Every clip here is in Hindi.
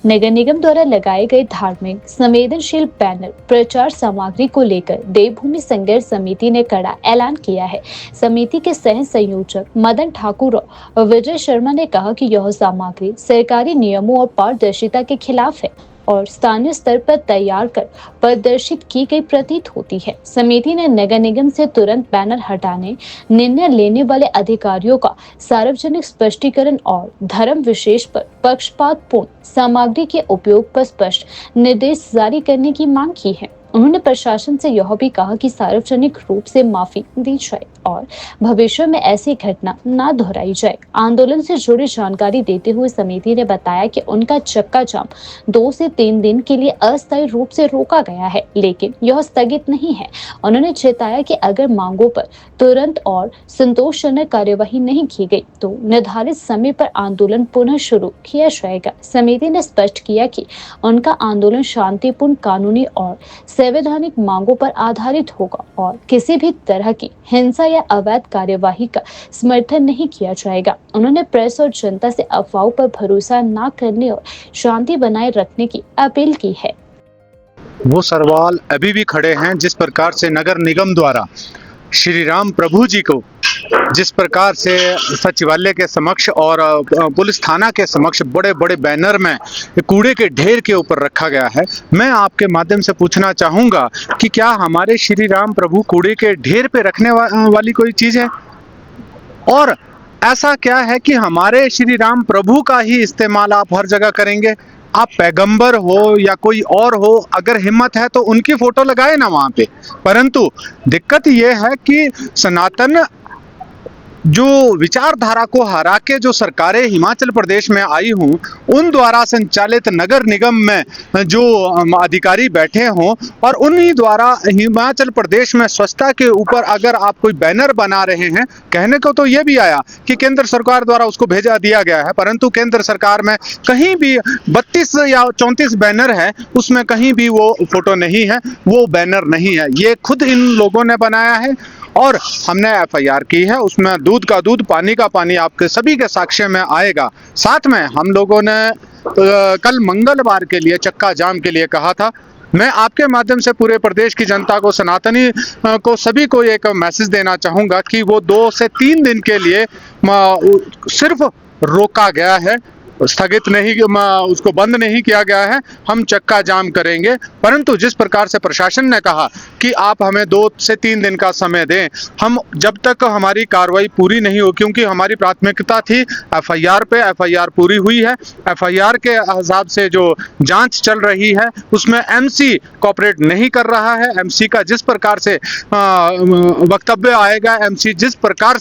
नगर निगम द्वारा लगाए गए धार्मिक संवेदनशील बैनर प्रचार सामग्री को लेकर देवभूमि संघर्ष समिति ने कड़ा ऐलान किया है। समिति के सह संयोजक मदन ठाकुर और विजय शर्मा ने कहा कि यह सामग्री सरकारी नियमों और पारदर्शिता के खिलाफ है और स्थानीय स्तर पर तैयार कर प्रदर्शित की गई प्रतीत होती है। समिति ने नगर निगम से तुरंत बैनर हटाने, निर्णय लेने वाले अधिकारियों का सार्वजनिक स्पष्टीकरण और धर्म विशेष पर पक्षपातपूर्ण सामग्री के उपयोग पर स्पष्ट निर्देश जारी करने की मांग की है। उन्होंने प्रशासन से यह भी कहा कि सार्वजनिक रूप से माफी दी जाए और भविष्य में ऐसी घटना न दोहराई जाए। आंदोलन से जुड़ी जानकारी देते हुए समिति ने बताया कि उनका चक्का जाम 2 से 3 दिन के लिए अस्थायी रूप से रोका गया है, लेकिन यह स्थगित नहीं है। उन्होंने चेताया कि अगर मांगों पर तुरंत और संतोषजनक कार्यवाही नहीं की गई तो निर्धारित समय पर आंदोलन पुनः शुरू किया जाएगा। समिति ने स्पष्ट किया कि उनका आंदोलन शांतिपूर्ण, कानूनी और संवैधानिक मांगों पर आधारित होगा और किसी भी तरह की हिंसा या अवैध कार्यवाही का समर्थन नहीं किया जाएगा। उन्होंने प्रेस और जनता से अफवाहों पर भरोसा न करने और शांति बनाए रखने की अपील की है। वो सवाल अभी भी खड़े हैं जिस प्रकार से नगर निगम द्वारा श्री राम प्रभु जी को जिस प्रकार से सचिवालय के समक्ष और पुलिस थाना के समक्ष बड़े बड़े बैनर में कूड़े के ढेर के ऊपर रखा गया है, मैं आपके माध्यम से पूछना चाहूँगा कि क्या हमारे श्री राम प्रभु कूड़े के ढेर पे रखने वाली कोई चीज़ है? और ऐसा क्या है कि हमारे श्री राम प्रभु का ही इस्तेमाल आप हर जगह करेंगे? आप पैगंबर हो या कोई और हो, अगर हिम्मत है तो उनकी फोटो लगाए ना वहाँ पे। परंतु दिक्कत ये है कि सनातन जो विचारधारा को हरा के जो सरकारें हिमाचल प्रदेश में आई हों, उन द्वारा संचालित नगर निगम में जो अधिकारी बैठे हों और उन्हीं द्वारा हिमाचल प्रदेश में स्वच्छता के ऊपर अगर आप कोई बैनर बना रहे हैं, कहने को तो ये भी आया कि केंद्र सरकार द्वारा उसको भेजा दिया गया है, परंतु केंद्र सरकार में कहीं भी 32 या 34 बैनर है, उसमें कहीं भी वो फोटो नहीं है, वो बैनर नहीं है। ये खुद इन लोगों ने बनाया है और हमने एफआईआर की है। उसमें दूध का दूध, पानी का पानी आपके सभी के साक्ष्य में आएगा। साथ में हम लोगों ने कल मंगलवार के लिए चक्का जाम के लिए कहा था। मैं आपके माध्यम से पूरे प्रदेश की जनता को, सनातनी को, सभी को एक मैसेज देना चाहूँगा कि वो 2 से 3 दिन के लिए सिर्फ रोका गया है, स्थगित नहीं, उसको बंद नहीं किया गया है। हम चक्का जाम करेंगे, परंतु जिस प्रकार से प्रशासन ने कहा कि आप हमें 2 से 3 दिन का समय दें, हम जब तक हमारी कार्रवाई पूरी नहीं हो, क्योंकि हमारी प्राथमिकता थी एफआईआर पे, एफआईआर पूरी हुई है। एफआईआर के हिसाब से जो जांच चल रही है उसमें एमसी कोऑपरेट नहीं कर रहा है। एमसी का जिस प्रकार से वक्तव्य आएगा, एमसी जिस प्रकार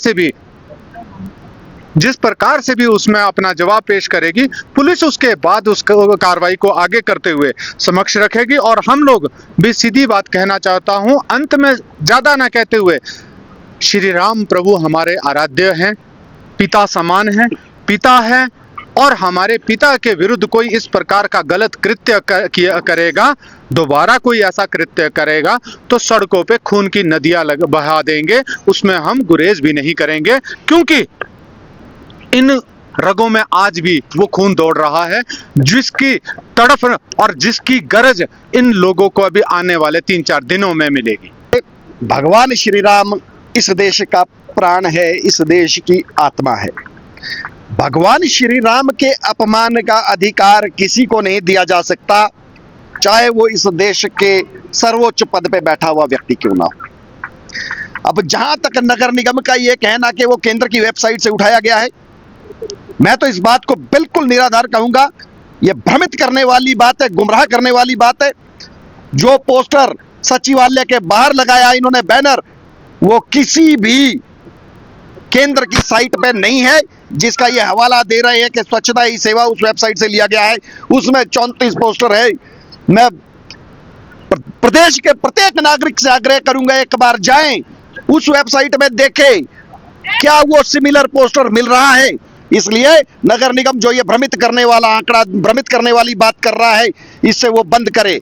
से भी उसमें अपना जवाब पेश करेगी, पुलिस उसके बाद उस कार्रवाई को आगे करते हुए समक्ष रखेगी। और हम लोग भी सीधी बात कहना चाहता हूं, अंत में ज्यादा ना कहते हुए, श्री राम प्रभु हमारे आराध्य हैं, पिता समान हैं, पिता हैं, और हमारे पिता के विरुद्ध कोई इस प्रकार का गलत कृत्य करेगा, दोबारा कोई ऐसा कृत्य करेगा तो सड़कों पे खून की नदियां बहा देंगे, उसमें हम गुरेज भी नहीं करेंगे, क्योंकि इन रगों में आज भी वो खून दौड़ रहा है जिसकी तड़फ और जिसकी गरज इन लोगों को अभी आने वाले 3-4 दिनों में मिलेगी। भगवान श्री राम इस देश का प्राण है, इस देश की आत्मा है। भगवान श्री राम के अपमान का अधिकार किसी को नहीं दिया जा सकता, चाहे वो इस देश के सर्वोच्च पद पे बैठा हुआ व्यक्ति क्यों ना हो। अब जहां तक नगर निगम का ये कहना कि वो केंद्र की वेबसाइट से उठाया गया है, मैं तो इस बात को बिल्कुल निराधार कहूंगा। यह भ्रमित करने वाली बात है, गुमराह करने वाली बात है। जो पोस्टर सचिवालय के बाहर लगाया इन्होंने बैनर, वो किसी भी केंद्र की साइट पे नहीं है, जिसका ये हवाला दे रहे हैं कि स्वच्छता ही सेवा उस वेबसाइट से लिया गया है। उसमें 34 पोस्टर है। मैं प्रदेश के प्रत्येक नागरिक से आग्रह करूंगा, एक बार जाएं उस वेबसाइट में देखें क्या वो सिमिलर पोस्टर मिल रहा है। इसलिए नगर निगम जो ये भ्रमित करने वाला आंकड़ा, भ्रमित करने वाली बात कर रहा है, इससे वो बंद करे।